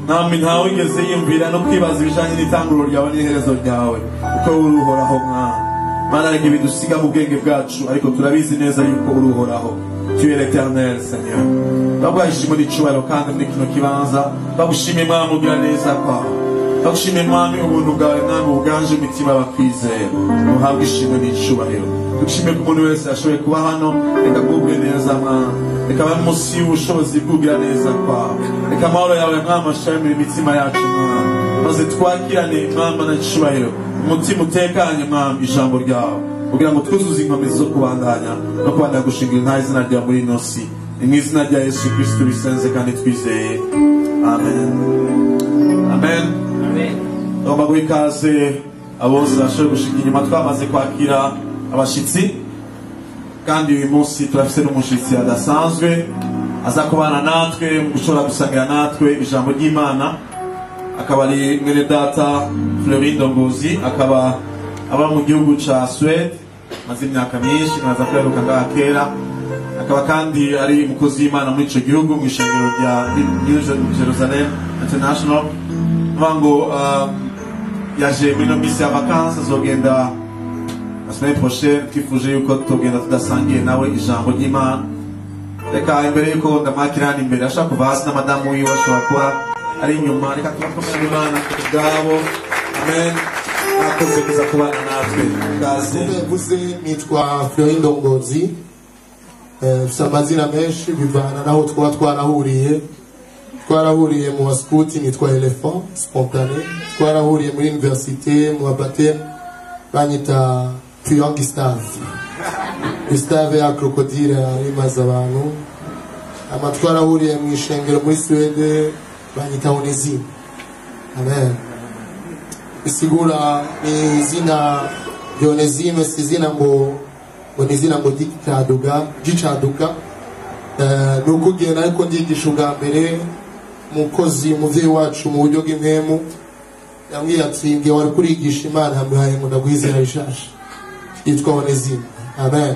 Nami ntawe wigeze yumvira no kwibaza ibijanye n'itanguriro ryawe n'iherezo ryawe uko uruhoraho mwana mana rege bidusiga mu bwenge bwacu ariko turabizi neza yuko uruhoraho tu es l'éternel Seigneur bagwashimwe n'icubahiro kandi muri kino kibanza bagushimye mwami ugira neza kwawe bagushimye mwami ubuntu bwawe mwami buganje imitima bakwizera uhabwe ishimwe n'icubahiro dushimye ko umuntu wese ashoboye kuba hano reka kubwe neza mwami reka bari munsi y'ubushobozi bw'ugira neza kwawe reka amahoro yawe mwami ashiramire imitima yacu mwami maze twakirane mwami n'icubahiro umutima utekanye mwami ijambo ryawe kugira ngo twuzuze inkomezi zo kubandanya no kubandanya gushinga intahe izina ryawe muri ino si ni mu izina rya Yesu Kristo bisenze kandi twizeye amen amen ngomba guha ikaze abose bashoboye gushinga inyuma twamaze kwakira abashitsi kandi uyu munsi turafise n'umushitsi adasanzwe aza kubana natwe mu gushobora gusangira natwe ijambo ry'Imana akaba ari mwene data Florindo Ngozi akaba aba mu gihugu ca Swede maze imyaka myinshi naza kweruka ngaha kera akaba kandi ari umukozi w'Imana muri ico gihugu mu ishengero rya New Jerusalem International vango yaje muri no misi ya vacances azogenda la semaine prochaine twifuje yuko tugenda tudasangiye nawe ijambo ry'Imana reka imbere yuko ndamakirana imbere ashaka kuva hasi na madamu wiwe ashobora kuba ari inyuma reka tubakomere Imana kubwabo amen akoze kuza kubana natwe kaze mvuze nitwa Florindo Ngozi mfite amazina menshi bivana naho twarahuriye mu baskuti nitwa Elephant Spontané twarahuriye muri université mu baptême banyita Puyon Gustave ya Crocodile imaze abantu amatwarahuriye mu ishengero muri Swede banyita Onesime amen isigura ni izina Onesime si izina ngo ni izina ngo gicaduka nukugenda ariko ndigisha ubwa mbere umukozi umuvyeyi wacu mu buryo bw'impemu yambwiye ati nge wari kurigisha Imana hamuhaye ngo ndagwizera rishasha yitwa Onesime amen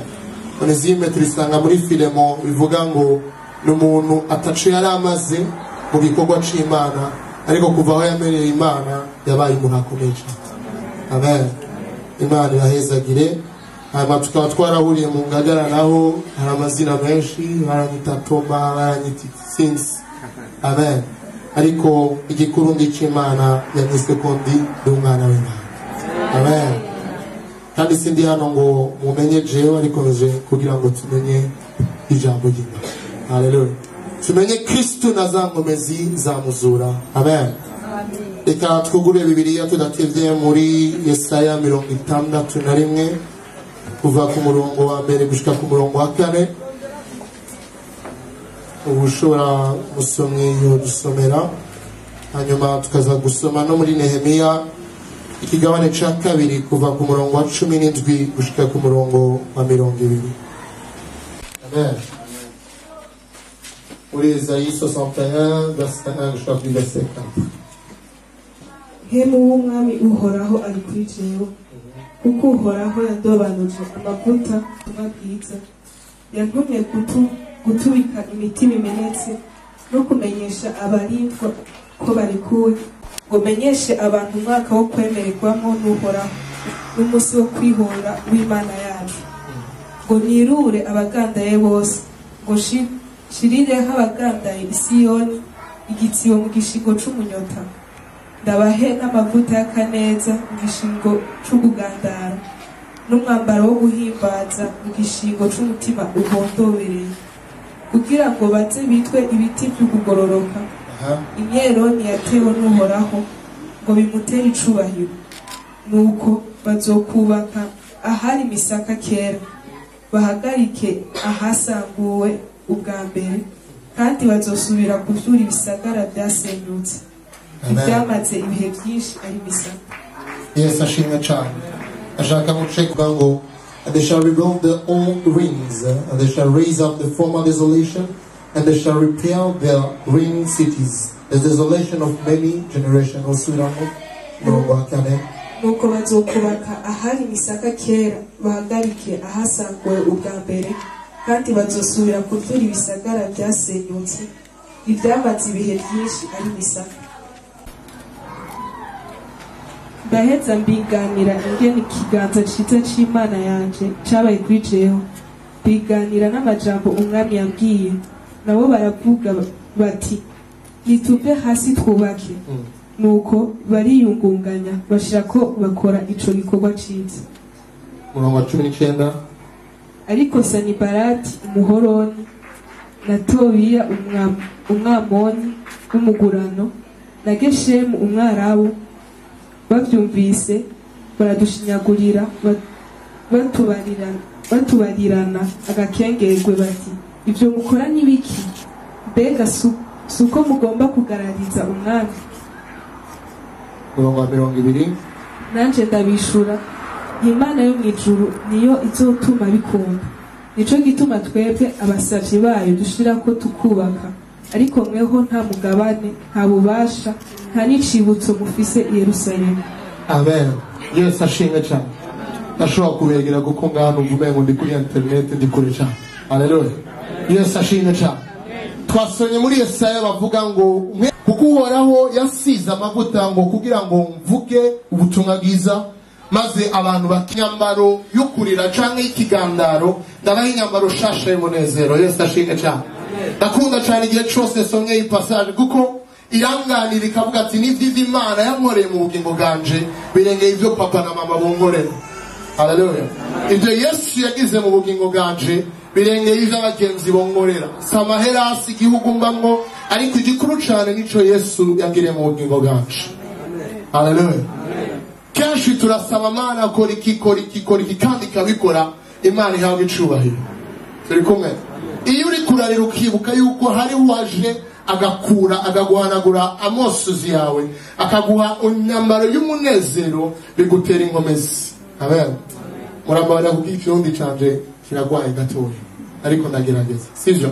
Onesime turisanga muri Filemon bivuga ngo ni umuntu atacu yari amaze mu gikorwa c'Imana ariko kuva aho yamereye Imana yabaye umuntu akomeye amen Imana irahezagire hanyuma tukaba twarahuriye mu Ngagara naho hari amazina menshi baranyita Toma baranyita Sinsi amen ariko igikuru c'Imana yanyise ko ndi umwana w'Imana amen kandi sindi hano ngo mumenye jewe ariko nje kugira ngo tumenye ijambo ry'Imana haleluya tumenye Kristo na za nkomezi zamuzura amen reka twugure Bibiliya tudatevye muri Yesaya 61 kuva ku murongo wa mbere gushika ku murongo wa 4 ubushobora musomye yo dusomera hanyuma tukaza gusoma no muri Nehemiya ikigabane ca kabiri kuva ku murongo wa 17 gushika ku murongo wa 20 amen muri Esaïe 61 verset 1 jusqu'à verset 4 hemu w'umwami uhoraho ari kuri jewe kuko uhoraho yandobanuje amavuta ubutumwa bwiza yantumye gutubika imitima imenetse no kumenyesha abarindwa ko barekuwe ngo menyeshe abantu umwaka wo kwemererwamo n'uhoraho n'umunsi wo kwihora w'Imana yacu ngo nirure abagandaye bose ngo shirireho abagandaye Isiyoni igitsibo mu gishingo c'umunyota ndabahe n'amavuta y'akaneza mu gishingo c'ubugandara n'umwambaro wo guhimbaza mu gishingo c'umutima ubondobereye kugira ngo baze bitwe ibiti by'ukugororoka imyeroni yatewe n'uhoraho ngo bimutere icubahiro nuko bazokubaka ahari imisaka kera bahagarike ahasanguwe ubwa mbere kandi bazosubira kuvyura ibisagara vyasenyutse ivyamaze ibihe byinshi ari misaka. Yes, ashimwe cyane. Ashaka guceka ngo and they shall rebuild the old ruins, and they shall raise up the former desolation, and they shall repair their ruined cities. The desolation of many generations. Osubiramo murongo wa kane. Nuko bazokubaka ahari imisaka kera bahagarike ahasanguwe ubwa mbere kandi bazosubira kuvyura ibisagara vyasenyutse ivyamaze ibihe byinshi ari misaka. Ndaheza mbiganira ingene ikiganza ciza c'Imana yanje cabaye kuri jewe biganira n'amajambo umwami yabwiye nabo baravuga bati nituve hasi twubake nuko bariyungunganya bashira ko bakora ico gikorwa ciza. Murongo wa 19. Ariko Sanibalati umuhoroni na Tobiya umwamoni w'umugurano na Geshemu umwarabu bavyumvise baradushinyagurira batubarirana agakengerwe bati ivyo mukora nibiki mbega suko mugomba kugarariza umwami. Murongo wa 20. Nanje ndabishura Imana yo mwijuru niyo izotuma bikunda nico gituma twebwe abasavyi bayo dushira ko tukubaka ariko mweho nta mugabane nta bubasha nta n'icibutso mufise i Yerusalemu. Amen. Yes, ashimwe cyane. Ndashobora kubegera kuko ngano uvume ngo ndi kuri internet ndikoresha. Haleluya. Yes, ashimwe cyane. Twasonye muri Yesaya bavuga ngo kuko uhoraho yasize amavuta ngo kugira ngo mvuge ubutumwa bwiza maze abantu bakinyambaro yukurira canke ikigandaro ndabaye inyambaro shasha y'umunezero. Yes, ashimwe cyane. Ndakunda cyane igihe cyose sonye iyi passage kuko iranganira ikavuga ati nivyo Imana yankoreye mu bugingo bwanje birengeye ivyo papa na mama bonkorera. Haleluya. Ibyo Yesu yagize mu bugingo bwanje birengeye ivyo abagenzi bonkorera. Samaherasi igihugu mbamwo ariko igikuru cyane nico Yesu yagiriye mu bugingo bwanje. Haleluya. Kenshi turasaba Imana akora iki kandi ikabikora Imana ihabwa icubahiro. Turi kumwe. Iyo uri kurarira ukibuka yuko hari waje agaguhanagura amosozi yawe akaguha imyambaro y'umunezero bigutera inkomezi. Amen. Murambara kubwira ikirundi canje kiragwaye gatoya ariko ndagerageza sivyo.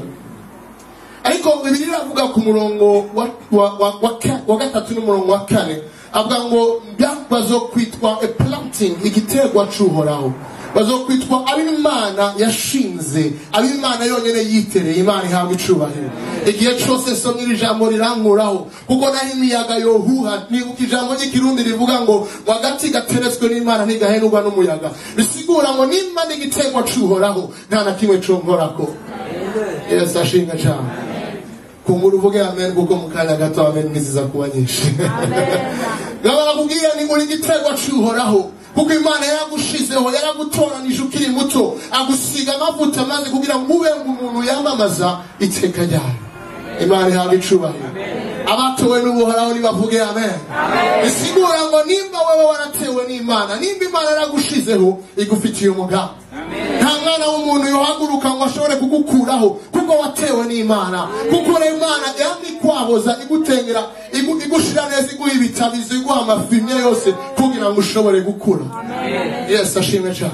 Ariko Bibiliya iravuga ku murongo wa gatatu n'umurongo wa kane avuga ngo bazokwitwa a planting igiterwa c'uhoraho bazokwitwa ab'Imana yashinze ab'Imana yonyene yitereye. Imana ihabwa icubahiro. Igihe cyose somye iri jambo rirankuraho kuko naho imiyaga yohuha nibuka ijambo ry'ikirundi rivuga ngo wagati gateretswe n'Imana ntigahenurwa n'umuyaga bisigura ngo nimba n'igiterwa c'uhoraho nta na kimwe conkorako. Yesu ashimwe cyane. Kumbura uvuge amen kuko mu kanya gato amen niziza kuba nyinshi. Ngabara kubwira ni muri igiterwa c'uhoraho kuko Imana yaragushizeho yaragutoranije ukiri muto agusiga amavuta maze kugira ngo ube umuntu yamamaza iteka ryayo. Imana ihabwa icubahiro. Abatowe n'ubuhoraho nibavuge amen. Bisigura ngo nimba wewe waratewe n'Imana nimba Imana yaragushizeho igufitiye umugambi nta mwana w'umuntu yohaguruka ngo ashobore kugukuraho kuko watewe n'Imana kuko Imana yamikwaboza igutengera igushira neza iguha ibitabizo iguha amafimye yose kugira ngo ushobore gukura. Yes, ashimwe cyane.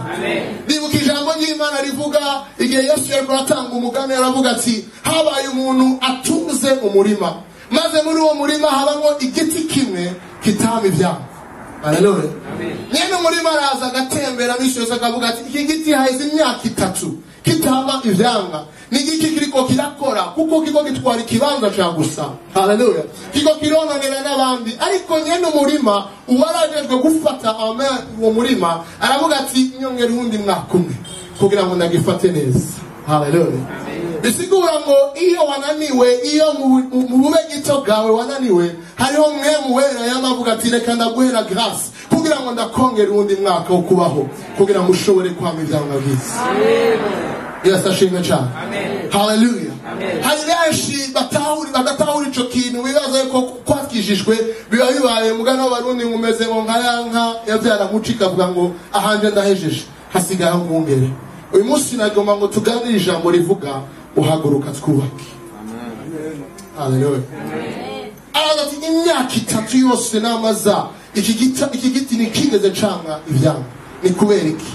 Nibuka ijambo ry'Imana rivuga igihe Yesu yariko atanga umugani yaravuga ati habaye umuntu atunze umurima maze muri uwo murima habamo igiti kimwe kitama ivyanga. Haleluya. Nyene umurima araza agatembera misi yose akavuga ati iki giti haheze imyaka 3 kitama ivyanga. Ni giki kiriko kirakora kuko kiko gitwara ikibanza ca gusa. Haleluya. Kiko kirononera n'abandi ariko nyene umurima uwarajejwe gufata uwo murima aravuga ati nyongera uwundi mwaka umwe kugira ngo ndagifate neza. Haleluya. Bisigura ngo iyo wananiwe, iyo mu bube gito bwawe wananiwe, hariho mwe muwera yamavuga ati reka ndaguhera grace kugira ngo ndakongera uwundi mwaka wo kubaho kugira ngo ushobore kwama ivyanga byiza. Yes, ashimwe cyane. Haleluya. Hari benshi badatahura ico kintu bibaza ko kwakijijwe biba bibaye mugana w'abarundi ngumeze ngo nka yavyara mucika avuga ngo ahanje ndahejeje hasigaye ngungere. Uyu munsi nagomba ngo tuganire ijambo rivuga uhaguruka twubake. Haleluya. Ati imyaka 3 yose namaza iki giti nikigeze canga ivyanga. Ni kubera iki?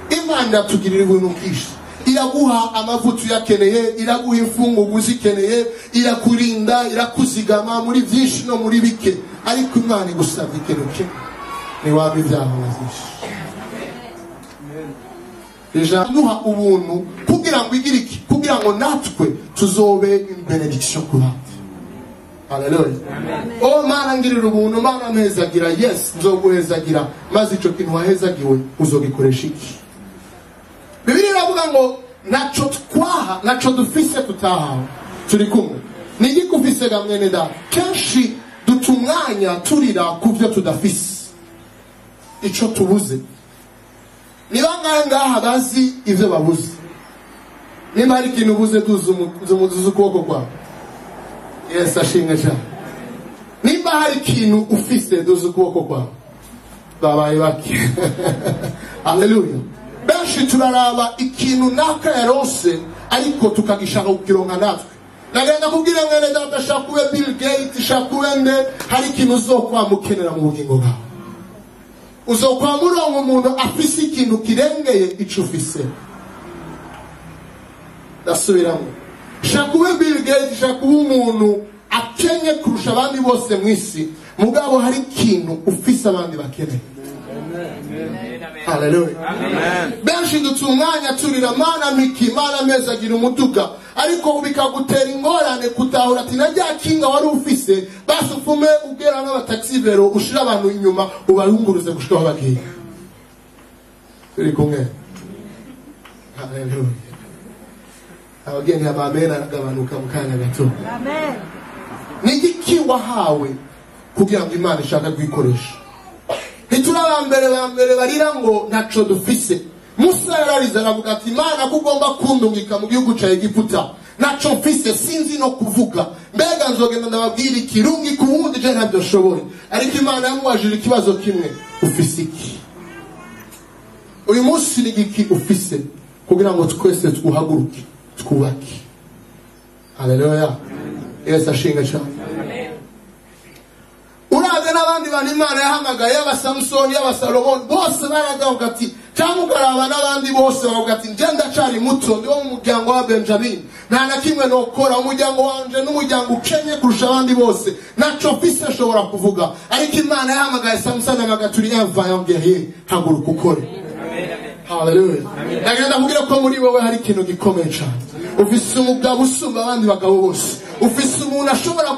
Imana tugirira ibintu byinshi. Iraguha amavuta uyakeneye, iraguha imfungugu uzikeneye, irakurinda, irakuzigama muri byinshi no muri bike. Ariko Imana igusabye ikintu kimwe, ni wabi ibyaha wazishe. Ijambo ubuntu kugira ngo igire iki, kugira ngo natwe tuzobe benediction ku bandi. Haleluya. Oh Mana ngirira ubuntu, Mana mpezagira, yes nzoguhezagira, maze ico kintu wahezagiwe uzogikoresha iki? Bibiliya iravuga ngo naco dufise tutahawe. Turi kumwe. Nigi kufise gamwene da. Kenshi dutumwanya turira kuvyo tudafise. Ico tubuze. Ni bangahe ngaha bazi ivyo babuze? Nimba hari ikintu ubuze duzu ukuboko kwawe. Yes, ashimwe cyane. Nimba hari ikintu ufise duzu ukuboko kwawe. Babaye baki. Haleluya. Benshi turaraba ikintu naka yarose ariko tukagishaka kukironka natwe. Nagenda kubwira mwene data shakuwe Bill Gates, shakuwe nde, hari ikintu uzokwamukenera mu bugingo bwawe. Uzokwamuronka umuntu afise ikintu kirengeye ico ufise. Dasubiramo. Shakuwe Bill Gates, shakuwe umuntu akenye kurusha abandi bose mwisi, mugabo hari ikintu ufise abandi bakeneye. Haleluya. Benshi dutumwanya turira Mana miki, Mana mezagira umuduga, ariko bikagutera ingorane kutahura ati najya kinga wari ufise, basi ufume ugera n'abataxi vero ushira abantu inyuma ubarunguruze gushika bagiye. Turi kumwe. Haleluya. Abageni abamena agabanuka mukanya gato. Amen. Nigiki wahawe kugira ngo Imana ishaka kwikoresha. Nitura bambere barira ngo naco dufise. Musa yarariza aravuga ati Imana kugomba kundungika mu gihugu ca Egiputa. Naco mfise sinzi no kuvuga. Mbega nzogenda ndababwira ikirungi kuwundi je ntabyo shobore. Ariko Imana yamwajira ikibazo kimwe, ufise iki? Uyu munsi ni giki ufise kugira ngo twese tuhaguruke twubake. Haleluya. Yesu ashinga cyane. Uraga n'abandi bana Imana yahamagaye abasamsoni y'abasalomoni bose baragavuga ati cyangwa ukaraba n'abandi bose bavuga ati nje ndacari muto ndi wo mu muryango wa Benjamin, nta na kimwe nokora, umuryango wanje n'umuryango ukenye kurusha abandi bose, naco mfise ashobora kuvuga. Ariko Imana yahamagaye Samsoni amagaturi Eva yongeye haguruka ukore. Haleluya. Ndagenda kugira ko muri wowe hari ikintu gikomeye cyane. Ufise umugabo usumba abandi bagabo bose. Ufise umuntu ashobora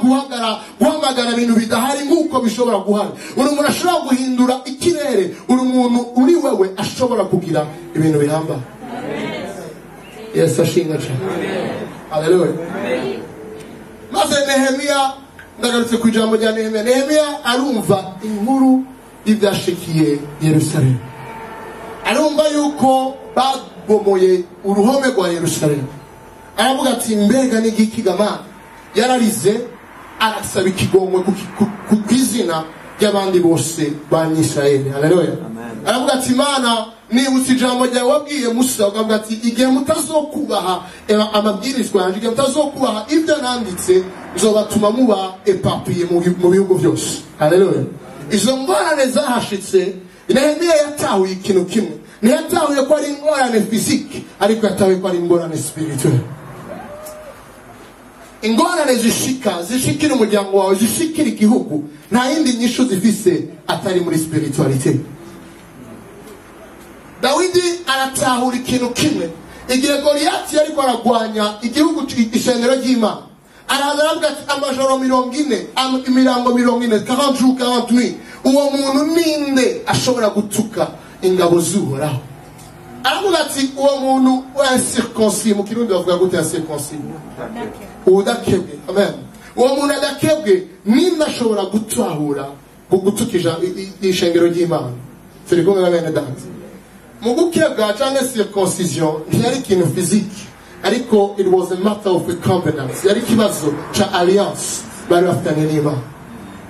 guhamagara ibintu bidahari nk'uko bishobora guhari. Uri umuntu ashobora guhindura ikirere. Uri umuntu uri wewe ashobora kugira ibintu bihamba. Yes, ashinga cyane. Haleluya. Maze Nehemiya, ndagarutse ku ijambo rya Nehemiya. Nehemiya arumva inkuru ivyashikiye Yerusalemu. Arumva yuko babomoye uruhome rwa Yerusalemu. Aravuga ati mbega ni giki gama, yararize arasaba ikigongwe ku kwizina ry'abandi bose b'Abanyisirayeli. Haleluya. Aravuga ati Mana nibutse ijambo ryawe wabwiye Musa, ukavuga ati igihe mutazokubaha amabwirizwa yanjye, igihe mutazokubaha ibyo nanditse, nzobatuma muba epapiye mu bihugu byose. Haleluya. Izo ngorane zahashitse, Nehemiya yatahuye ikintu kimwe. Ntiyatahuye ko ari ingorane physique, ariko yatahuye ko ari ingorane spirituelle. ingorane zishikira umuryango wawe, zishikira igihugu, nta yindi nyishu zifise atari muri spiritualite. Dawidi aratahura ikintu kimwe, igihe Goliyati yariko aragwanya igihugu ishengero ry'Imana, araza aravuga ati amajoro 40 imirango 40 40 jours 40 nuits, uwo muntu ninde ashobora gutuka ingabo z'Uhoraho? Aravuga ati uwo muntu circoncis, mu kirundi bavuga gute circoncis? Udakebwe. Amen. Uwo muntu adakebwe ninde ashobora gutahura gutukija ishengero ry'Imana? Turi kumwe na bene data. Mu gukebwa cyangwa circoncision ntiyari ikintu physique, ariko it was a matter of a covenant, yari kibazo cha alliance bari bafitanye n'Imana.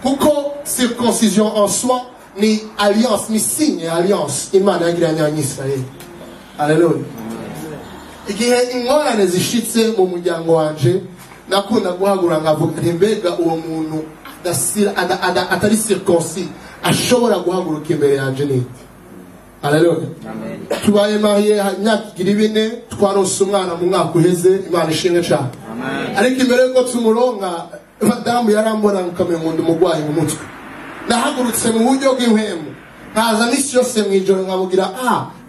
Kuko circoncision en soi ni alliance, ni signe alliance Imana yagiranye n'Israeli. Haleluya. Igihe ingorane zishitse mu muryango wanje, nakunda guhagura ngavuga nti mbega uwo muntu atari circoncis ashobora guhaguruka imbere yanje nite? Haleluya. Tubaye mariye imyaka 4 twarose umwana mu mwaka uheze, Imana ishimwe cyane. Ariko imbere yuko tumuronka, madamu yarambona nkamenya ndi mugwayi mu mutwe. Nahagurutse mu buryo bw'impemu, nkaza misi yose mwijoro nkamugira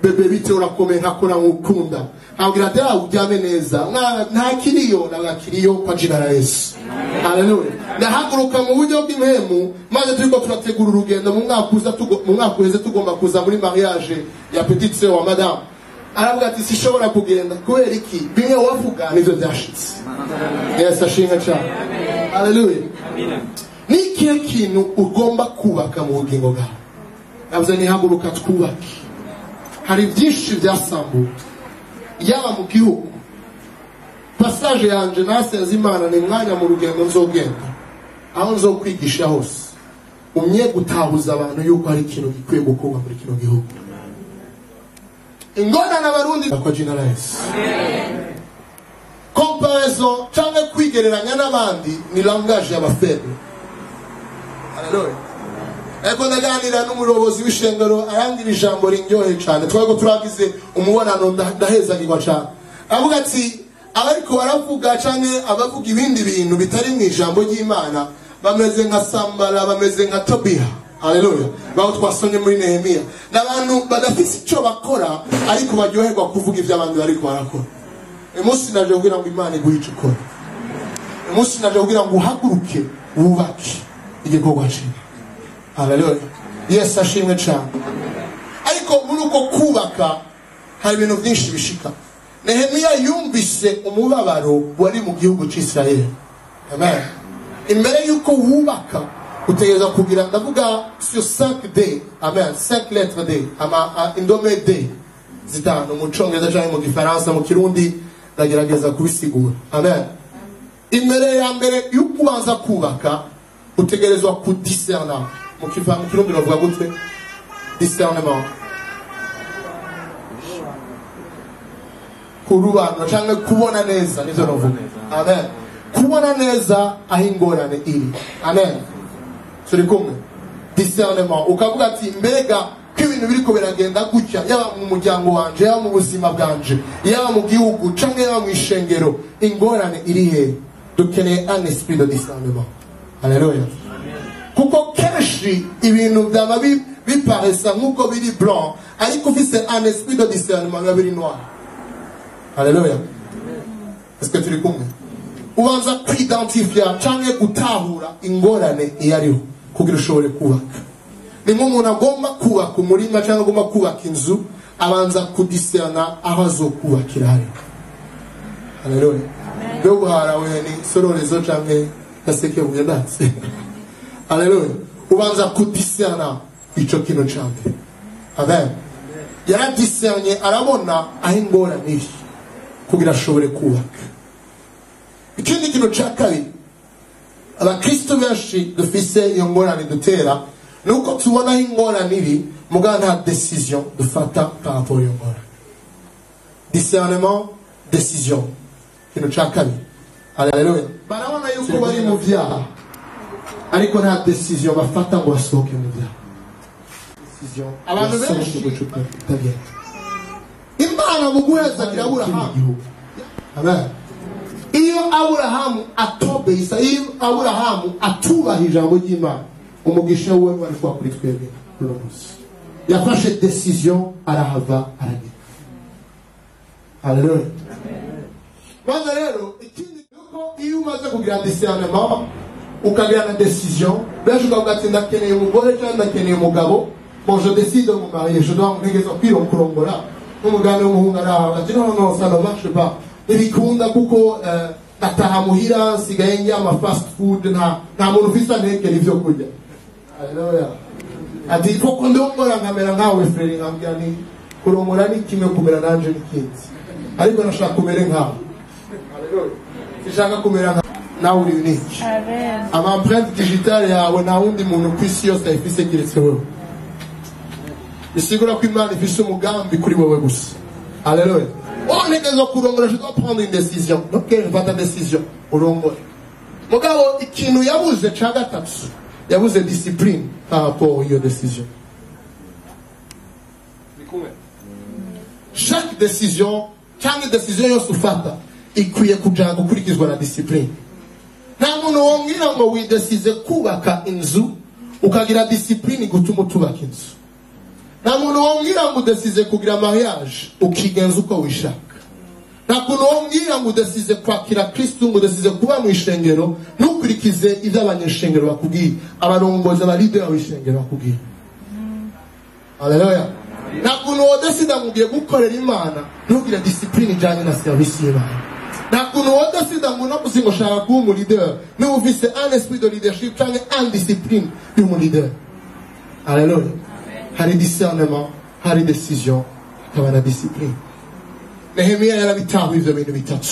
bebe bite urakomeye nkakora nkukunda, nkabwira ati uryame neza, nta kiriyo nagakiriyo kwa jina la Yesu. Haleluya. Nahaguruka mu buryo bw'impemu, maze turiko turategura urugendo mu mwaka uheze tugomba kuza muri mariage ya petite sœur wa madame. Aravuga ati sishobora kugenda kubera iki? Bimwe wavuga nivyo byashitse. Yesu ashimwe cyane. Haleluya. Ni ikihe kintu ugomba kubaka mu bugingo bwawe? Navuze nihaguruka twubake. Hari byinshi byasambuwe, yaba mu gihugu. Passage yanje nasenze Imana ni mwanya mu rugendo nzogenda, aho nzokwigisha hose, umye gutahuza abantu yuko hari ikintu gikwiye gukorwa muri kino gihugu. Ingona n'abarundi kwa jina la Yesu. Comparaison cyangwa kwigereranya n'abandi ni langage y'abafeble. Haleluya. Eko ndaganira n'umuyobozi w'ishengero arangira ijambo rinyoye cyane, twego turagize umubonano ndahezagirwa cyane. Avuga ati abariko baravuga canke abavuga ibindi bintu bitari mu ijambo ry'Imana bameze nka Sambala, bameze nka Tobiya. Haleluya. Baho twasonye muri Nehemiya, n'abantu badafite icyo bakora ariko baryoherwa kuvuga ibyo abandi bariko barakora. Umunsi naje kugira ngo Imana iguhice ukora. Umunsi naje kugira ngo uhaguruke wubake igikorwa cyawe. Haleluya. Yesu ashimwe cyane. Ariko muri uko kubaka hari ibintu byinshi bishika. Nehemiya yumvise umubabaro wari mu gihugu cy'Israeli. Amen. Imbere yuko wubaka utegereza kugira, ndavuga sur 5 D. Amen. 5 lettres D. Indome D. Zitanu mu Cyongereza cyangwa mu Gifaransa, mu Kirundi ndagerageza kubisigura. Amen. Imbere ya mbere yukubanza kubaka utegerezwa kudiscerna. Mu Kirundi bavuga gute? Discernement. Kurubanura cyangwa kubona neza, nizo navuga. Amen. Kubona neza aho ingorane iri. Amen. Turi kumwe. Discernement. Ukavuga ati mbega ko ibintu biriko biragenda gutya, yaba mu muryango wanje, yaba mu buzima bwanje, yaba mu gihugu cyangwa yaba mu ishengero, ingorane iri he? Dukeneye un esprit de discernement. Haleluya. Kuko kenshi ibintu byaba biparesa nk'uko biri blanc, ariko ufise un esprit de discernement biba biri noir. Haleluya. Est-ce que turi kumwe? Ubanza kwidentifia cyangwa gutahura ingorane iyariho kugira ushobore kubaka. Ni nk'umuntu agomba kubaka umurima cyangwa agomba kubaka inzu, abanza kudiscerna aho azokubakira hari. Haleluya. Byo guharawe ni sororezo cyangwa gaseke bugendatse. Haleluya. Ubanza kudiscerna ico kintu cyane. Amen. Yaradiscernye arabona aho ingorane iri kugira ashobore kubaka. Ikindi kintu cya kabiri, abakristo benshi dufise iyo ngorane dutera, nuko tubona aho ingorane iri muga nta decision dufata par rapport iyo ngorane. Discernement, décision. Kintu cya kabiri. Haleluya. Barabona yuko bari mu byaha, ariko nta decision bafata ngo basohoke mu byaha. Decision. Abantu benshi Imana mu guheza kirabura ha. Amen. iyo Aburahamu atobeyisa, iyo Aburahamu atubaha ijambo ry'Imana, umugisha we wari kwa kuri twebwe uno munsi. Yafashe decision arahava aragenda. Haleluya. Maze rero ikindi nuko iyo umaze kugira discernement ukagira na decision, benshi ukavuga ati ndakeneye umugore cyangwa ndakeneye umugabo, bon je décide de me marier, je dois ntegeza kurongora. Umugani w'umuhungu araho ati no ça ne marche pas. Ntibikunda kuko ataha muhira nsigaye njya ama fast food, nta muntu ufise antekera ivyo kurya. Haleluya. Ati koko ndongora nkamera nkawe frere, nkambwira ni kurongora ni kimwe, kumera nanje n'ikindi, ariko nashaka kumera nkawe. Haleluya. Sishaka kumera nkawe. Nawe uri unique. Amen. Ama empreinte digitale yawe nta wundi muntu ku isi yose ayifise kiretse wewe. Bisigura ko Imana ifise umugambi kuri wewe gusa. Haleluya. Onegeza kurongora, je dois prendre une décision. Donc va ta décision urongore. Mugabo ikintu yabuze ca gatatu, yabuze discipline par rapport iyo décision. Chaque décision, cyangwa décision yose ufata ikwiye kuja gukurikizwa na discipline. Nta muntu wongera ngo widesize kubaka inzu ukagira discipline gutuma tubaka inzu. Nta muntu wongera ngo udesize kugira mariage ukigenza uko wishaka. Nta muntu wongera ngo udesize kwakira Kristo, ngo udesize kuba mu ishengero ntukurikize ivyo abanyeshengero bakubwiye, abarongozi aba leader w'ishengero bakubwiye. Haleluya. Nta muntu wodesida ngo ugiye gukorera Imana ntugire discipline ijanye na service y'Imana. Nta muntu wodesida ngo nakuzi ngo shaka kuba umu leader n'ufise un esprit de leadership cyangwa un discipline y'umu leader. Haleluya. Hari discernement, hari décision, hakaba na discipline. Nehemiya yarabitaho ivyo bintu bitatu.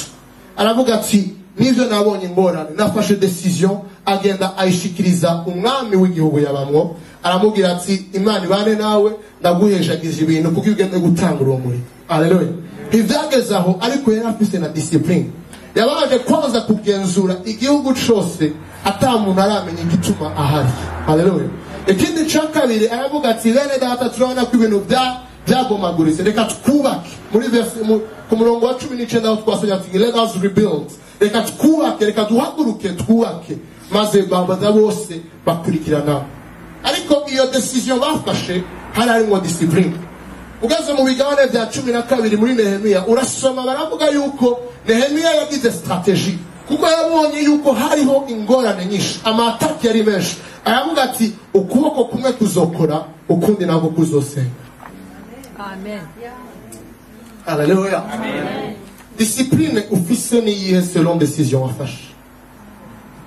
Aravuga ati nivyo nabonye ingorane, nafashe decision, agenda ayishikiriza umwami w'igihugu yabamwo. Aramubwira ati Imana ibane nawe, ndaguheshagiza ibintu kuko ugende gutanga urumuri. Haleluya. Ivyageze aho ariko yarafise na discipline. Yabaje kwanza kugenzura igihugu cose ata muntu aramenya igituma ahari. Haleluya. Ikindi ca kabiri aravuga ati bene data turabona ko ibintu byabomaguritse, reka twubake. Muri verse ku murongo wa 19 aho twasomye ati let us rebuild, reka twubake, reka duhaguruke twubake, maze babaza bose bakurikirana. Ariko iyo decision bafashe harimo discipline. Ugaze mu bigabane bya 12 muri Nehemiya urasoma baravuga yuko Nehemiya yagize strategy, kuko yabonye yuko hariho ingorane nyinshi, amataki yari menshi. Aravuga ati ukuboko kumwe kuzokora, ukundi nako kuzosenga. Amen. Haleluya. Amen. Discipline ufise ni yihe selon décision wafashe.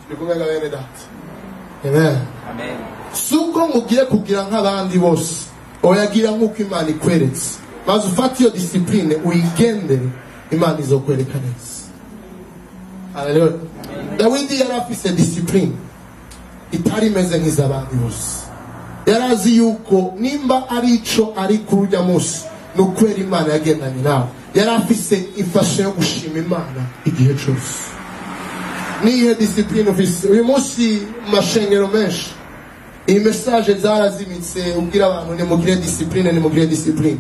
Tulikumega bene data. Amen. Amen. Suko mugiye kugira nk'abandi bose, oyagira nk'uko Imana ikweretse, maze ufate iyo discipline uyigendere, Imana izokwereka neza. Haleluya. Dawidi yari afise discipline itari meze nk'iz'abandi bose. Yarazi yuko nimba ari ico ari kurujya munsi nukwera Imana yagendanye nawe. Yari afise ifashe yo gushima Imana igihe cyose. Nihe discipline ufise uyu munsi mashengero menshi, iyi message zarazimitse ubwira abantu nimugire discipline,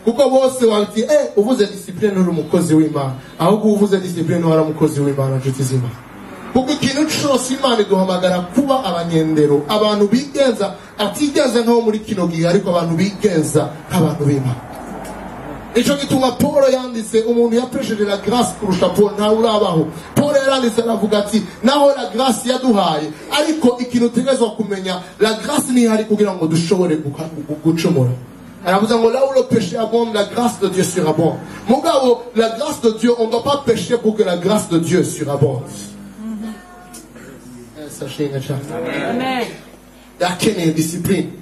kuko bose wati uvuze discipline uri umukozi w'Imana, ahubwo uvuze discipline wari umukozi w'Imana nshuti z'Imana. Kuko ikintu cyose Imana iduhamagara kuba abanyendero, abantu bigenza atigenza nkaho muri kino gihe, ariko abantu bigenza nk'abantu b'Imana. Ico gituma Paul yanditse umuntu yapresheje la grâce kurusha Paul nta urabaho. Paul yaranditse aravuga ati naho la grâce yaduhaye, ariko ikintu tegezwa kumenya la grâce ni hari kugira ngo dushobore gucumura. Aravuga ngo là où le péché abonde, la grâce de Dieu surabonde. Mugabo, la grâce de Dieu, on ne doit pas pécher pour que la grâce de Dieu surabonde. Amen. Yakeneye discipline.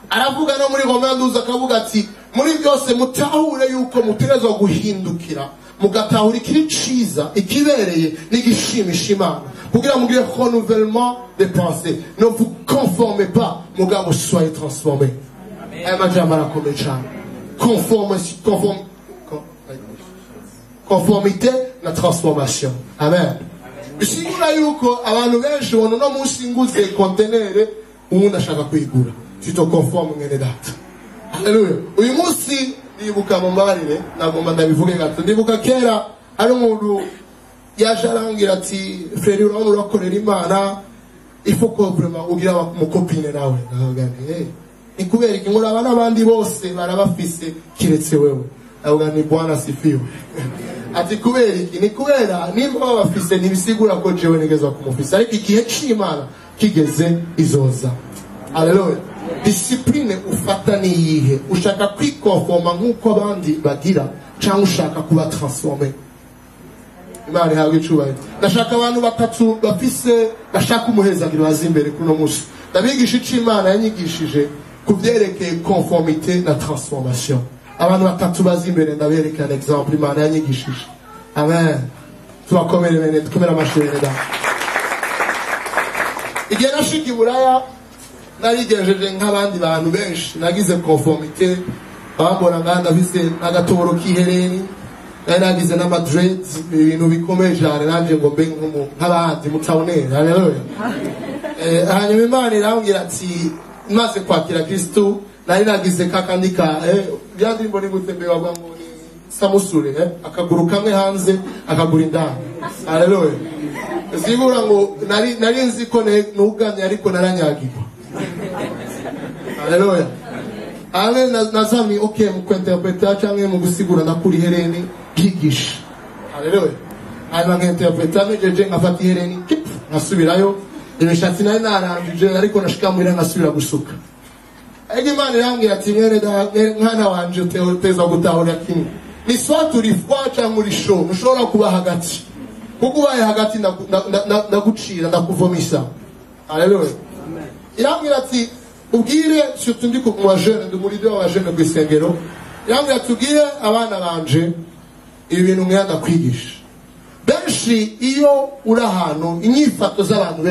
Aravuga no muri Romains 12 akavuga ati muri byose mutahure yuko muterezwa guhindukira mugatahura ikiri ciza ikibereye n'igishimisha Imana kugira mugire renouvellement des pensées. Ne vous conformez pas, mugabo soyez transformés. Amen. Majama rakomeye cyane. Conformité na transformation. Amen. Bisigura yuko abantu benshi bono no munsi nguze contenere umuntu ashaka kwigura. Tito conforme ngene data. Haleluya. Uyu munsi nibuka mu mbarire nagomba ndabivuge gato. Ndibuka kera ari umuntu yaje arangira ati frere urabona urakorera Imana ifo ko vraiment ugira umukopine nawe ndagane ni kubera iki ngora abana abandi bose barabafise kiretse wewe avuga ni Bwana sifiwe ati kubera iki ni kubera nimba babafise nibisigura ko jewe negezwa kumufisa ariko igihe c'Imana kigeze izoza. Haleluya. Discipline ufata ni yihe? Ushaka kwikonforma nk'uko abandi bagira cyangwa ushaka kuba transformer? Imana ihabwe icubahiro. Ndashaka abantu batatu bafise bashaka umuhezagiro bazi imbere kuno munsi. Ndabigisha ico Imana yanyigishije kuvyerekeye conformité na transformation. Abantu batatu bazi imbere ndabereka un exemple Imana yanyigishije. Amen. Tubakomere bene tukomera amashuri da. Igihe nashiki buraya narigejeje nk'abandi bantu benshi nagize conformité bambona nganda bise nagatoro kihereni nagize na Madrid ibintu bikomeye cyane nanje ngo mbe nk'abandi mutabonera. Haleluya. Hanyuma Imana irambwira ati maze kwakira Kristo nari nagize kakandika byandi mbone gutembe bagwa ngo ni samusure akaguru kamwe hanze akagura indani. Haleluya. Zibura ngo nari nzi ko nugamye ariko naranyagirwa. Haleluya. Amen. Nazami okay mu kwinterpreta cyangwa mu gusigura ndakuri hereni byigisha. Haleluya. Hanyuma nk'interpreta mejeje nkafata hereni nasubirayo ibishatsi nari narangije ariko nashikamurira nasubira gusuka. Imana irambwira ati mwene da mwana wanje uteza gutahura kimwe ni soit uri froid cyangwa uri chaud ushobora kuba hagati kuko ubaye hagati ndagucira ndakuvomisa. Haleluya. Irambwira ati ubwire surtout ndi ku jeune ndi muri wa jeune kw'isengero irambwira ati ubwire abana banje ibi bintu mwenda kwigisha benshi iyo uri ahantu inyifato z'abantu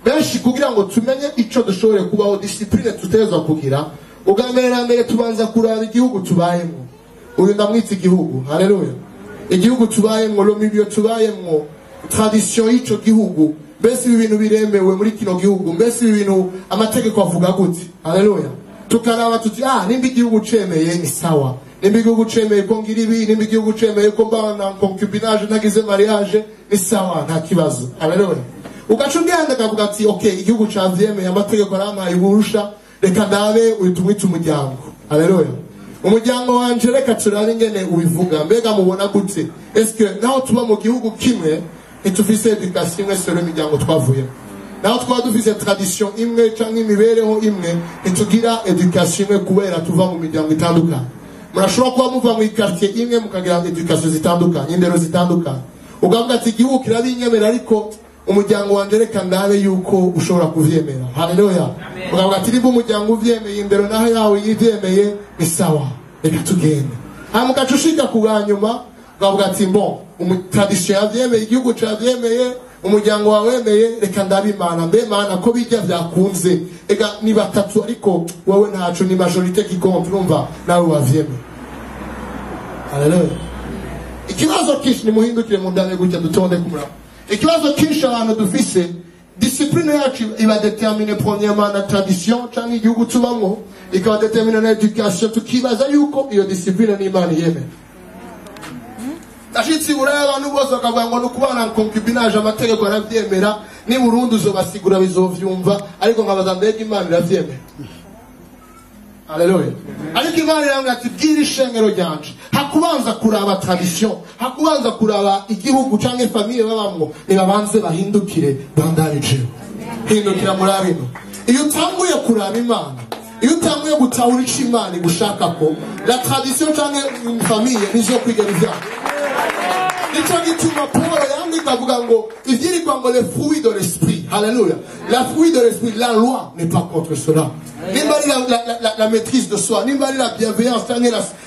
benshi kugira ngo tumenye ico dushobore kubaho discipline tutezwa kugira ugamera mbere tubanza kuraba igihugu tubayemo. Uyu ndamwita igihugu. Haleluya. Igihugu tubayemo lo milieu tubayemo tradition y'ico gihugu mbese ibi bintu biremewe muri kino gihugu mbese ibi bintu amategeko avuga gute. Haleluya. Tukaraba tuti nimba igihugu cemeye ni sawa nimba igihugu cemeye ko ngira ibi nimba igihugu cemeye ko mbana concubinage nagize mariage ni sawa nta kibazo. Haleluya. Ugacungenda kavuga ati okay igihugu cavyemeye amategeko arampaye uburusha reka ndabe uyitumwita umuryango. Haleluya. Umuryango wanje reka turabe ingene ubivuga mbega mubona gute est-ce que naho tuba mu gihugu kimwe itufise education imwe sero imiryango twavuyemo naho twaba dufise tradition imwe canke imibereho imwe itugira education imwe kubera tuva mu miryango itandukanye. Murashobora kuba muva mu quartier imwe mukagira education zitandukanye indero zitandukanye ugavuga ati igihugu kirabinyemera ariko umuryango wanje reka ndabe yuko ushobora kuvyemera. Haleluya. Ugavuga ati niba umuryango uvyemeye indero naho yawe yivyemeye ni sawa reka tugende. Hanyuma ugacushika kuganyuma ugavuga ati bon tradition yavyemeye igihugu cavyemeye umuryango wawemeye reka ndabe Imana mbe Imana ko bijya vyakunze ega ni batatu ariko wowe ntaco ni majorité qui compte urumva nawe wavyemeye. Haleluya. Ikibazo kishi ni muhindukire mu ndane gutya dutonde kumura. Ikibazo kinshi abantu dufise discipline yacu iba determine premièrement na tradition cyangwa igihugu tubamo ikaba determine na education tukibaza yuko iyo discipline ni Imana yemera. Tashitsi buraya abantu bose bakavuga ngo nukubana concubinage amategeko aravyemera ni Burundi uzobasigura bizovyumva ariko nkabaza mbega Imana iravyemera. Haleluya. Ariko Imana irambwira ati bwira ishengero ryanje hakubanza kuraba tradition hakubanza kuraba igihugu canke famille babamwo nibabanze bahindukire bandarije hindukira murabino. Iyo utanguye kuraba Imana iyo utanguye gutahura ico Imana gushaka ko la tradition canke une famille nizo kwigereza nico gituma Paul yandika avuga ngo ivyirikwa ngo les fruits de l'esprit. Haleluya. La fruit de l'esprit la loi n'est pas contre cela. Nimbali la maîtrise de soi, nimbali la bienveillance,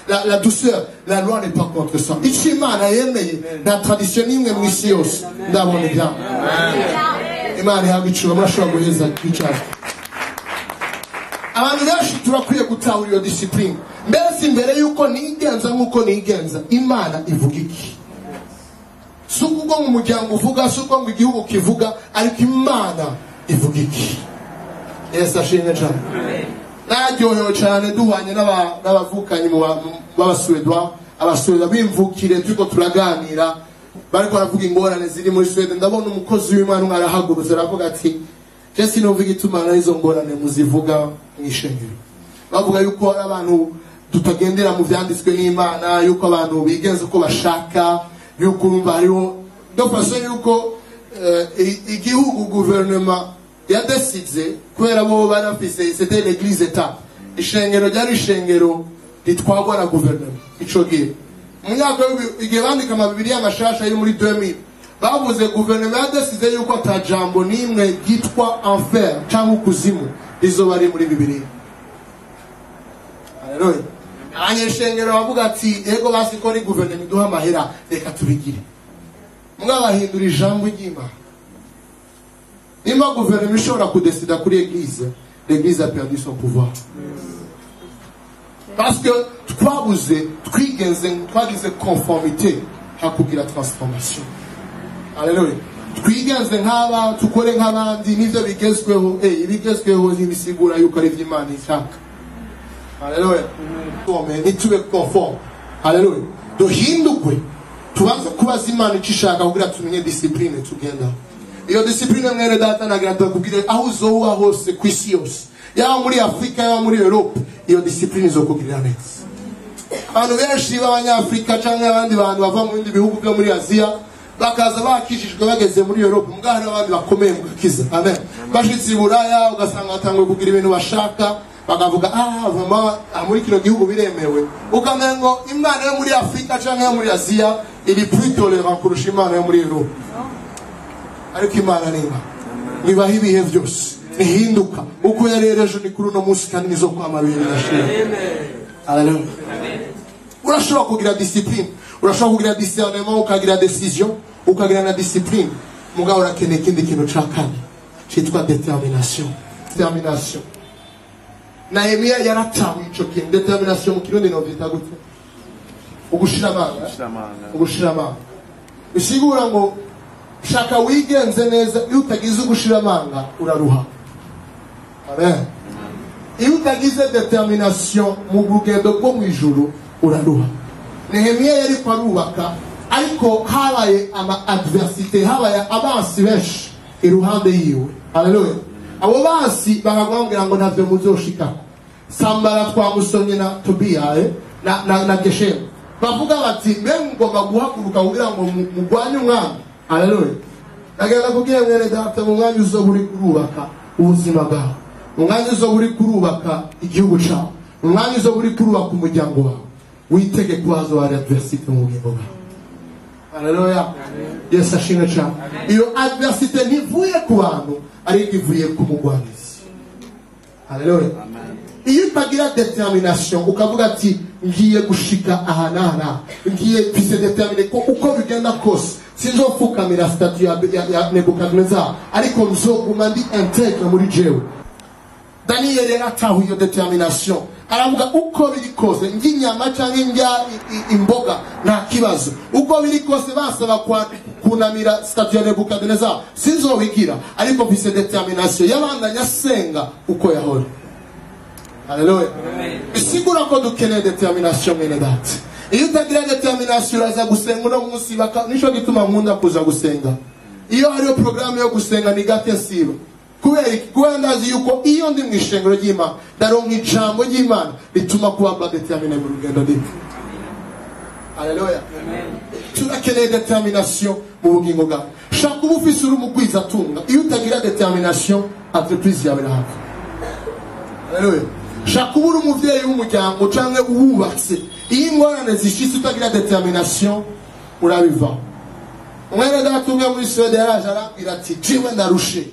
la douceur, la loi n'est pas contre ça. Ichimana yemeye na tradition imwe mwisi yose ndabone bya. Imana yabicuba mashobora guheza kwicara. Abantu benshi turakwiye gutahura iyo discipline. Mbese imbere yuko nigenza nkuko nigenza Imana ivuga iki? Suko ngo mu muryango uvuga suko ngo igihugu kivuga ariko Imana ivuga iki? Yesu ashimwe cyane. Naryohewe cyane duhanye n'abavukanyi mu b'Abasuwedwa abasuweda bimvukire turiko turaganira bariko baravuga ingorane ziri muri Sweden. Ndabona umukozi w'Imana umwe arahagurutse aravuga ati Jesse numva igituma n'izo ngorane muzivuga mw'ishengero. Bavuga yuko abantu tutagendera mu vyanditswe n'Imana, yuko abantu bigenza uko bashaka, yuko urumva hariho dofashe yuko igihugu guverinoma yadesize kubera bo barafise c'était l'église état. Ishengero ryari ishengero ritwagwa na guverinoma ico gihe. Mu myaka igihe bandika amabibiri mashasha yo muri 2000 bavuze guverinoma yadesize yuko atajambo nimwe gitwa enfer cyangwa kuzimu izo bari muri Bibiliya. Haleluya. Abanyeshengero bavuga ati ego basi ko ni guverinoma iduha amahera reka tubigire. Mwabahindura ijambo ry'Imana. Nimba guverinoma ishobora kudesida kuri l'église a perdu son pouvoir. Parce que twagize conformité hakugira transformation. Alléluia. Twigenze nk'aba tukore nk'abandi nivyo bigezweho ibigezweho nibisigura yuko ari vy'Imana ishaka. Alléluia. Nitube conforme. Alléluia. Duhindukwe tubanza kubaza Imana icyo ishaka kugira tumenye discipline tugenda. Iyo discipline mwene data nagira kugira aho uzoba hose ku isi yose. Yaba muri Afrika yaba muri Europe iyo discipline izokugirira neza. Abantu benshi b'abanyafrika cyangwa abandi bantu bava mu bindi bihugu byo muri Aziya bakaza bakijijwe bageze muri Europe mugahari abandi bakomeye mu kiza. Amen. Bashitsi Buraya ugasanga batangwe kugira ibintu bashaka bakavuga vama muri kino gihugu biremewe. Ukamengo Imana yo muri Afrika cyangwa yo muri Aziya iri plus tolérant kurusha Imana yo muri Europe. Ariko Imana ni Imana. Nibaho ibihe byose nihinduka uko yarereje ni kuri no munsi kandi nizo kwamabiri nashira. Haleluya. Urashobora kugira discipline, urashobora kugira discernement, ukagira decision, ukagira na discipline. Mugabo urakeneye ikindi kintu cakane cyitwa determination. Determination. Nehemiya yaratawe ico kintu determination mu kirundi no bita gute? Ugushira amanga. Bisigura ngo shaka wigenze neza iyo utagize ugushira amanga uraruha. Amen. Iyo utagize determination mu rugendo rwo mu ijuru uraruha. Nehemiya yari kwarubaka ariko habaye ama adversité, habaye abansi benshi iruhande yiwe. Haleluya. Abo bansi bakagambira ngo ntavyo muzoshika. Sambara twamusonye na Tobiya na Geshem. Bavuga bati mbe ngomba guhakuruka kugira ngo mugwanye umwami. Haleluya. Nagenda kugira mwene data mu mwanya uzoburi kurubaka ubuzima bwawe. Umwanya uzoburi kurubaka igihugu cyawe. Umwanya uzoburi kurubaka umuryango wawe. Witege kwazo ari adversity mu bugingo bwawe. Haleluya. Yesu ashimwe cyane. Iyo adversity ntivuye ku bantu ariko ivuye ku mugwanizi. Haleluya. Iyo utagira determination ukavuga ati ngiye gushika ahanana ngiye pise determine ko uko bigenda kose sinzopfukamira statue ya Nebukadnezar ariko nzoguma ndi integre muri jewe. Daniel yaratahuye iyo determination aravuga uko biri kose nginyama cyangwa indya imboga nta kibazo uko biri kose basaba kunamira statue ya Nebukadnezar sinzobigira ariko pise determination yabandanya senga uko yahora. Haleluya. Isigura ko dukeneye determination mwene data. Iyo utagira determination uraza gusenga no munsi nico gituma nkunda kuza gusenga. Iyo hariyo programme yo gusenga ni gate sibo. Kubera ndazi yuko iyo ndi mwishengero ry'Imana ndaronka ijambo ry'Imana bituma kuba determiné mu rugendo rw'Imana. Haleluya. Turakeneye determination mu bugingo bwawe. Shaka ubufise uri mugwiza tunga. Iyo utagira determination entreprise yawe irahafa. Haleluya. Shaka ubura umuvyeyi w'umuryango canke uwubatse iyo ingorane zishitse utagira determination urabiva. Umwene data muri Sweden yaraje arambwira ati jiwe ndarushe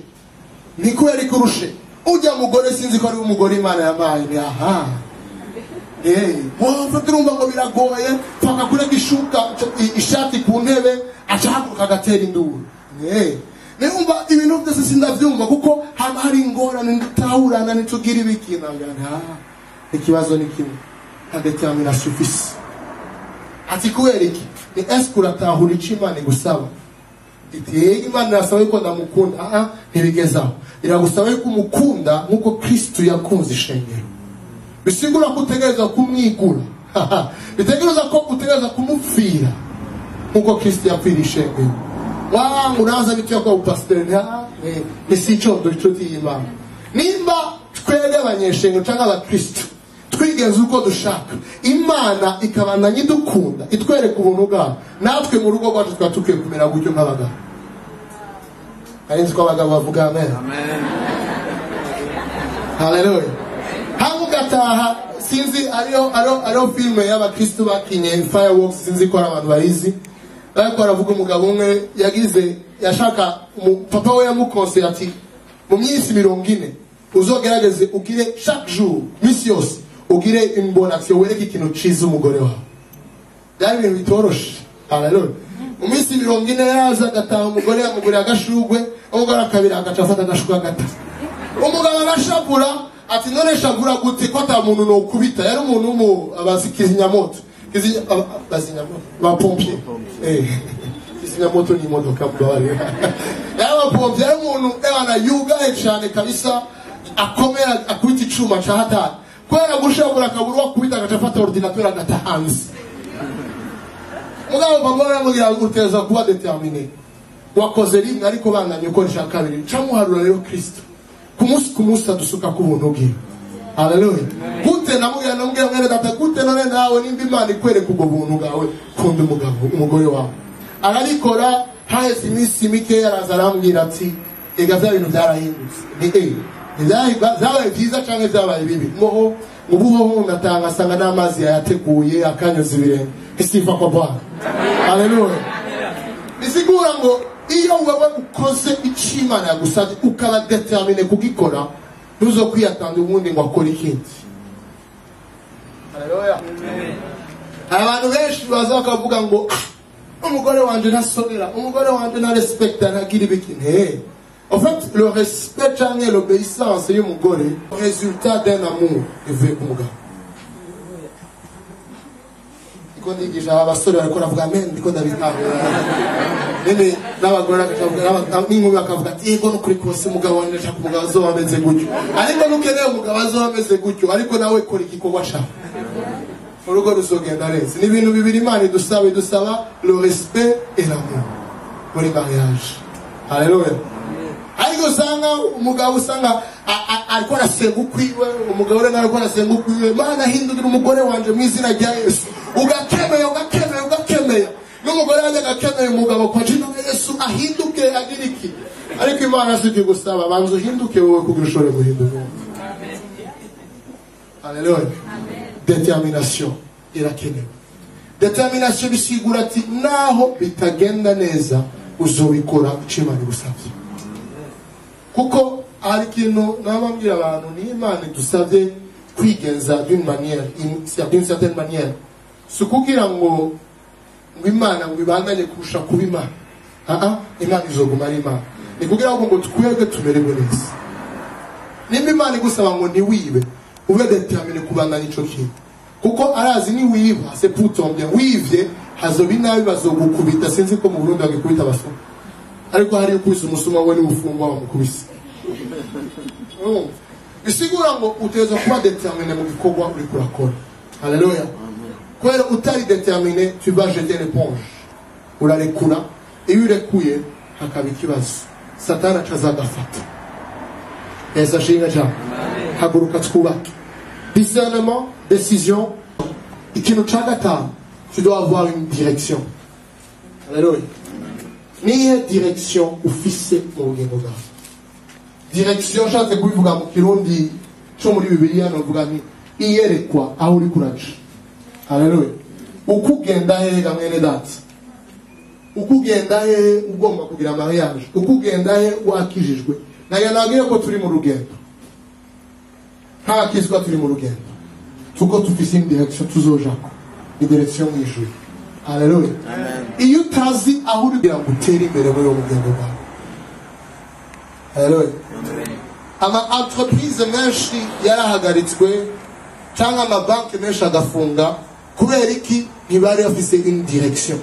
ni kubera kurushe ujya mugore sinzi ko ari umugore Imana yabaye ni aha wowe turumva ngo biragoye paka kureka ishuka ishati ku ntebe acahaguruka agatera induru Neumva ibintu byose sindavyumva kuko haba hari ingorane nditahurana nitugira ibikina ngana ikibazo ni kimwe adetamina sufisi ati kubera iki ni eskura tahura icimana gusaba iti Imana irasaba yuko ndamukunda ntibigezaho iragusaba yuko umukunda nkuko Kristo yakunze ishengero bisigura ko utegereza kumwigura bitegereza ko utegereza kumupfira nkuko Kristo yapfira ishengero. Wangu unaanza bityo kwa upasiteri ni sicondo inshuti y'Imana. Nimba twebwe abanyeshengero cyangwa abakristo twigenza uko dushaka, Imana ikabandanya idukunda itwereka ubuntu bwayo, natwe mu rugo rwacu twaba tukwiye kumera gutyo nk'abagabo. Arinzi ko abagabo bavuga amen. Haleluya. Hamugataha sinzi ariyo filme y'abakristo bakinye Fireworks, sinzi ko abantu barizi. Ariko aravuga umugabo umwe yagize yashaka papa we yamukonse ati mu myisi 40 uzogerageze ugire chaque jour misi yose ugire imbonation wereke ikintu ciza umugore wawe. Byari ibintu bitoroshe. Haleluya. Mu myisi 40 yaza gataha umugore yamugurira agashugwe, umugore akabira agacafata agashugwe agata. Umugabo arashagura ati none shagura gute ko ata muntu no kubita, yari umuntu abazikinyamoto ba pompier. Kizimyamoto ni imodoka mbawari. Yaba pompier yari umuntu ebana yugaye cyane kabisa, akomera akwita icuma cha hatari. Kwera gushagura kaburu kubita agacafata ordinateur agata hanze. Mugabo bagora mugira guteza kuba determiné. Wakoze rimwe ariko banganye ukoresha kabiri. Camuharura rero Kristo. Kumusa dusuka ku buntu bwe. Haleluya. Gute namubwira mwene data gute none nawe nimba Imana ikwereka ubwo buntu bwawe kunda umugore wawe. Arabikora haheze iminsi mike yaraza arambwira ati ega bya bintu byarahindutse. Zabaye byiza cyangwa zabaye bibi. Ngoho ubuho natanga sanga n'amazi yateguye akanyuza ibirenge. Isifa kwa Bwana. Haleluya. Bisigura ngo iyo wewe ukoze icimana yagusabye ukaba determine kugikora, ntuzo kwiyatanga ubundi ngo akore ikindi. Haleluya. Abantu benshi baza bakavuga ngo umugore wanje ntasonera, umugore wanje na respect anagira ibikine. En fait, le respect et l'obéissance est le résultat d'un amour élevé pour moi. Quand on dit que j'ai un pasteur, on a dit amen, on a dit amen. N'abagore bakavuga n'ingoma bakavuga ati yego no kuri kose mugabo wanje nshaka umugabo zo ameze gutyo, ariko nukeneye umugabo zo ameze gutyo, ariko nawe kora igikorwa shaka urugo rusogenda neza. Ni ibintu bibiri Imana idusaba le respect et l'amour pour le mariage. Alléluia. Ariko usanga umugabo usanga ariko arasenga ukwiwe, umugabo rero ariko arasenga ukwiwe, Mana hindura umugore wanje mu izina rya Yesu, ugakemeye n'umugore wanje agakemeye umugabo kwa jina Yesu ahinduke agira iki. Ariko Imana sije gusaba banzo uhinduke wowe kugira ushobore guhinduka. Haleluya. Determination irakenewe. Determination bisigura ati naho bitagenda neza uzobikora icimana gusavye. Kuko ari kintu nabambira abantu ni Imana idusavye kwigenza d'une certaine manière. Sukugira ngo Imana ngo ibandanye kurusha kuba Imana. Imana izoguma ari Imana. Ni kugira ngo twebwe tumererwe neza. Nimba Imana igusaba ngo ntiwibe, ube determine kubandanya ico kintu. Kuko arazi ni wiba, c'est pour ton bien. Wivye hazobi nabi bazogukubita, sinzi ko mu Burundi bagikubita abasuma. Ariko hari ukubise umusuma we n'ubufungwa bamukubise. Bisigura ngo uteza kuba determine mu gikorwa uri kurakora. Haleluya. Kwera utari determine, tu vas jeter l'éponge. Urarekura, iyo urekuye hakaba ikibazo. Satani acazagafata. Esa shinga cyane. Haguruka twubake. Discernement, décision. Ikintu ca gatanu, tu dois avoir une direction. Haleluya. Niye direction ufise mu bugingo bwawe. Direction nshatse kubivuga mu Kirundi cyo muri Bibiliya novuga ni iyerekwa aho uri kuraca. Haleluya. Ukugenda he mwene data, ukugenda he ugomba kugira mariage, ukugenda he wakijijwe. Nayo nagiye ko turi mu rugendo, nta kiswa turi mu rugendo, tuko tufise direction tuzojako, direction y'ijuru. Haleluya. Iyo utazi aho uri kugira ngo utere imbere muri uwo rugendo rwawe. Haleluya. Ama entreprise menshi yarahagaritswe cyangwa amabanki menshi agafunga kubera iki? Ntibari bafise une direction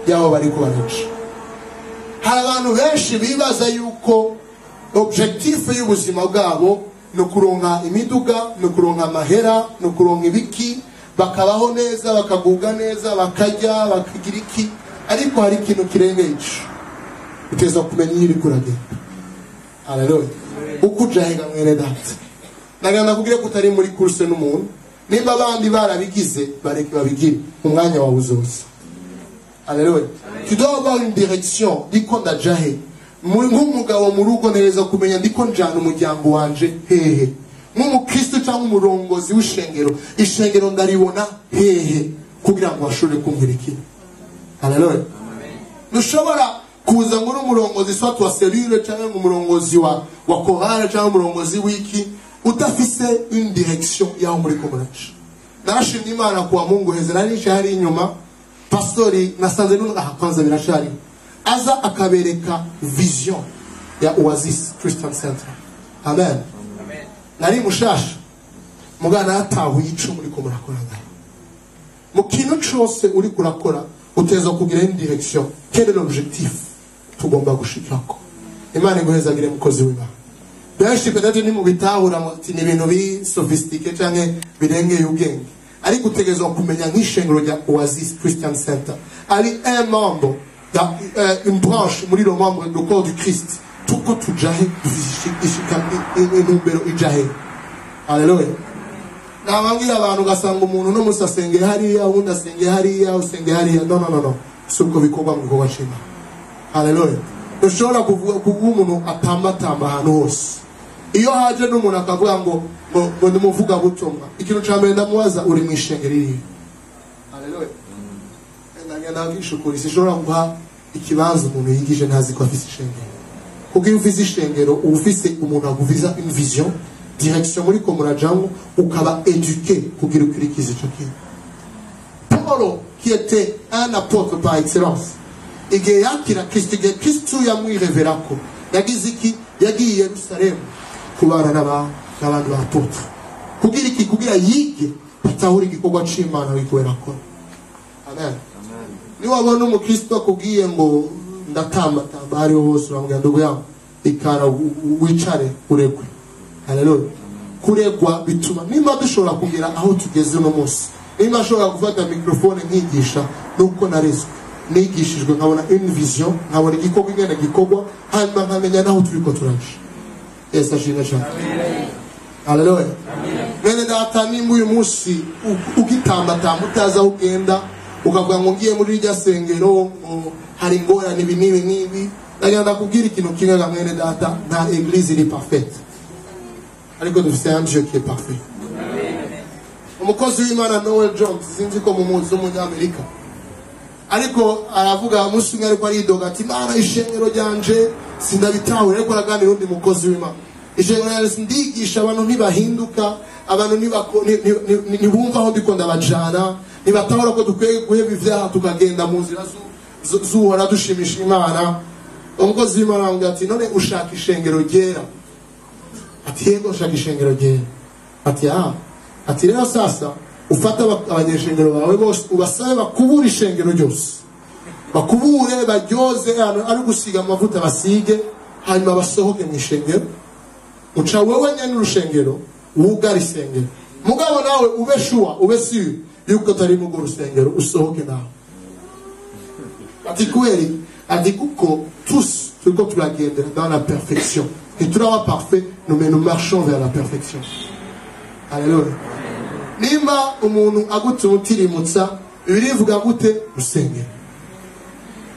yaho bari kubanisha. Hari abantu benshi bibaza yuko objectif y'ubuzima bwabo no kuronka imiduga, no kuronka amahera, no kuronka ibiki, bakabaho neza, bakaguga neza, bakarya, bakagira iki. ariko hari ikintu kirengeye ico uteza kumenya iyo uriko uragenda. Haleluya. Uko ujahiga mwene data naganda kugira ko utari muri course n'umuntu, nimba abandi barabigize bareke babigire umwanya wawe uzoza. Haleluya. Tu dois avoir une direction diko ndajahe nk'umugabo mu rugo neza kumenya ndiko njana umuryango wanje hehe, nk'umukristo cyangwa umurongozi w'ishengero ishengero ndaribona hehe kugira ngo ashobore kumvirikira. Haleluya. Nushobora kuza ngo n'umurongozi soit wa cellule cyangwa umurongozi wa chorale cyangwa umurongozi wiki utafise une direction yaho muri komuraje. Narashimye Imana kuwa Mungu heza nari hari inyuma pastori nasanze n'uno ahakanza birashari aza akabereka vision ya Oasis Christian Center. Amen. Nari mushasha mugana yatahuye ico muri komurakora ngaho. Mu kintu cyose uri kurakora uteza kugira une direction. Quel est l'objectif tugomba gushikako? Imana iguhezagire mukozi w'Imana. Benshi pedate ni mu bitahura muti ni ibintu bi sophistiqué canke birengeye ubwenge, ariko utegezwa kumenya nk'ishengero rya Oasis Christian Center ari un membre une branche muri le membre du corps du Christ tuko tujahe ishika inumbero ijahe. Haleluya. Nabangira abantu gasanga umuntu no musasenge hariya undi asenge hariya usenge hariya no suko bikorwa mu gikorwa cy'Imana. Haleluya. Ushobora kuvuga umuntu atamba ahantu hose. Iyo haje n'umuntu akavuga ngo ndimuvuga butumwa ikintu cyambere ndamubaza uri mu ishengero riri. Haleluya. Nagishukuri sishobora guha ikibanza umuntu yigije ntazi ko afise ishengero. Kuko iyo ufise ishengero ufise umuntu aguviza une vision direction muri komurajamu ukaba éduqué kugira ukurikize ico kintu. Paul qui était un apôtre par excellence igihe yakira Kristo, igihe Kristo yamwireverako yagize iki yagiye Yerusalemu kubana n'abandi b'apôtre kugira iki kugira yige batahura igikorwa c'Imana wikuberako. Amen. Ni wabona umukristo akubwiye ngo ndatamba hariho hose uramubwira ndugu yawe ikara wicare uregwe. Haleluya. Kuregwa bituma nimba dushobora kugira aho tugeze no munsi, nimba ashobora gufata microphone nkigisha nuko narezwe nigishijwe nkabona une vision nkabona igikorwa ingene gikorwa hanyuma nkamenya naho turiko turaje. Yesu ashimwe cyane. Haleluya. Mwene data nimba uyu munsi ugitamba utaza aho ugenda ukavuga ngo ngiye muri rya sengero hari ingorane n'ibi ndagenda kubwira ikintu kimwe ga mwene data nta église iri parfaite, ariko dufite un Dieu qui est parfait. Umukozi w'Imana Noel Jones sinzi ko mumuzi w'umunyamerika, ariko aravuga umunsi umwe ariko aridoga ati Imana ishengero ryanje sindabitahura, ariko araganira undi mukozi w'Imana ishengero ryanje ndigisha abantu ntibahinduka, abantu ntibumva aho ndiko ndabajana, nibatahura ko dukwiye guheba ivyaha tukagenda mu nzira zuhora dushimisha Imana. Umukozi w'Imana aramubwira ati none ushaka ishengero ryera? Ati yego ushaka ishengero ryera. Ati rero sasa ufata abanyeshengero bawe bose ubasabe bakubura ishengero ryose, bakubure baryoze ari gusiga amavuta basige, hanyuma basohoke mu ishengero uca wewe nyene urushengero wugara ishengero, mugabo nawe ube sure ube sûr yuko tari mu rusengero usohoke nawe. Ati kweli ati kuko tous turiko turagendera dans la perfection et turaba parfait nous marchons vers la perfection. Haleluya. Nimba umuntu agutse umutirimutsa birivuga gute rusengero.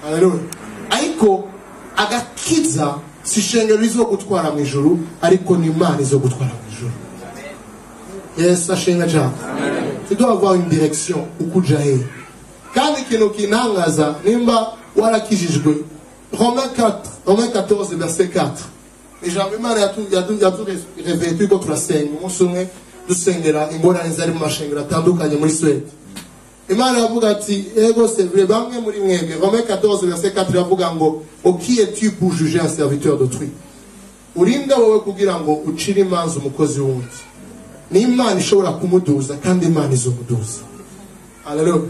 Haleluya. Ariko agakiza si shengero izo gutwara mu ijuru, ariko ni Imana izo gutwara mu ijuru. Yes, ashenga cyane. Tu dois avoir une direction ukujahe. Kandi ikintu kinangaza nimba warakijijwe Romains 14 verset 4. Ijambo Imana yaturevetu ko turasenga umunsi umwe dusengera ingorane zari mu mashengero atandukanye muri Swede. Imana yavuga ati ego c'est vrai bamwe muri mwebwe. Romains 14 verset 4 yavuga ngo qui es-tu pour juger un serviteur d'autrui? Urinda wowe kugira ngo ucire imanza umukozi wundi. Ni Imana ishobora kumuduza kandi Imana izomuduza. Haleluya.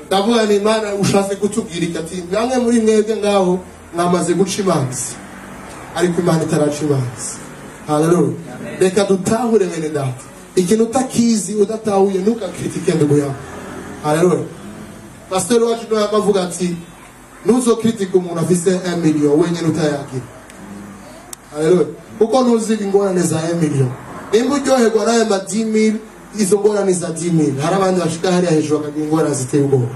Ndavuga ni Imana ushatse kutubwira ati bamwe muri mwebwe ngaho mwamaze guca imanza, ariko Imana itaraca imanza. Haleluya. Reka dutahure bene data ikintu utakizi udatahuye ntukakritike ndugu yawe. Haleluya. Pastor wacu no yamavuga ati ntuzokritika umuntu afise 1 million wenyine utayagira. Haleluya. Kuko ntuzi ingorane za 1 million. Nimba uryoherwa nawe ma 10,000 izo ngorane za 10,000 hari abandi bashika hariya hejuru bakagira ingorane ziteye ubwoba.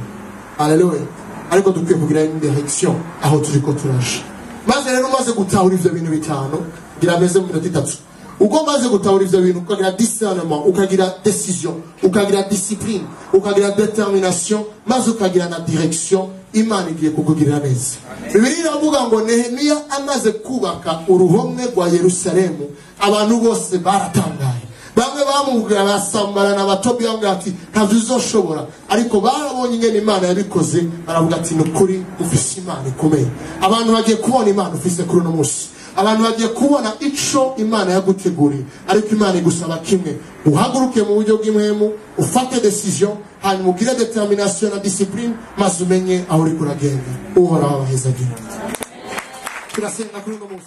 Haleluya. Ariko dukwiye kugira une direction aho turiko turasha. Maze rero umaze gutahura ivyo bintu bitanu gira meze mu minota 3. Uko maze gutahura ivyo bintu ukagira discernement, ukagira décision, ukagira discipline, ukagira détermination, maze ukagira na direction, Imana igiye kukugirira neza. Bibiliya iravuga ngo Nehemiya amaze kubaka uruhome rwa Yerusalemu abantu bose baratangaye. Bamwe bamubwira basambara na Batobiya ngo ati ntavyo uzoshobora, ariko barabonye ingene Imana yabikoze baravuga ati nukuri ufise Imana ikomeye. Abantu bagiye kubona Imana ufise kuri no musi. Abantu bagiye kubona ico Imana yaguteguriye, ariko Imana igusaba kimwe, uhaguruke mu buryo bw'imwemu, ufate decision, hanyuma ugire determination na discipline, maze umenye aho uri kuragenda. Uhoraho abahezagira. Turasenga kuri no musi.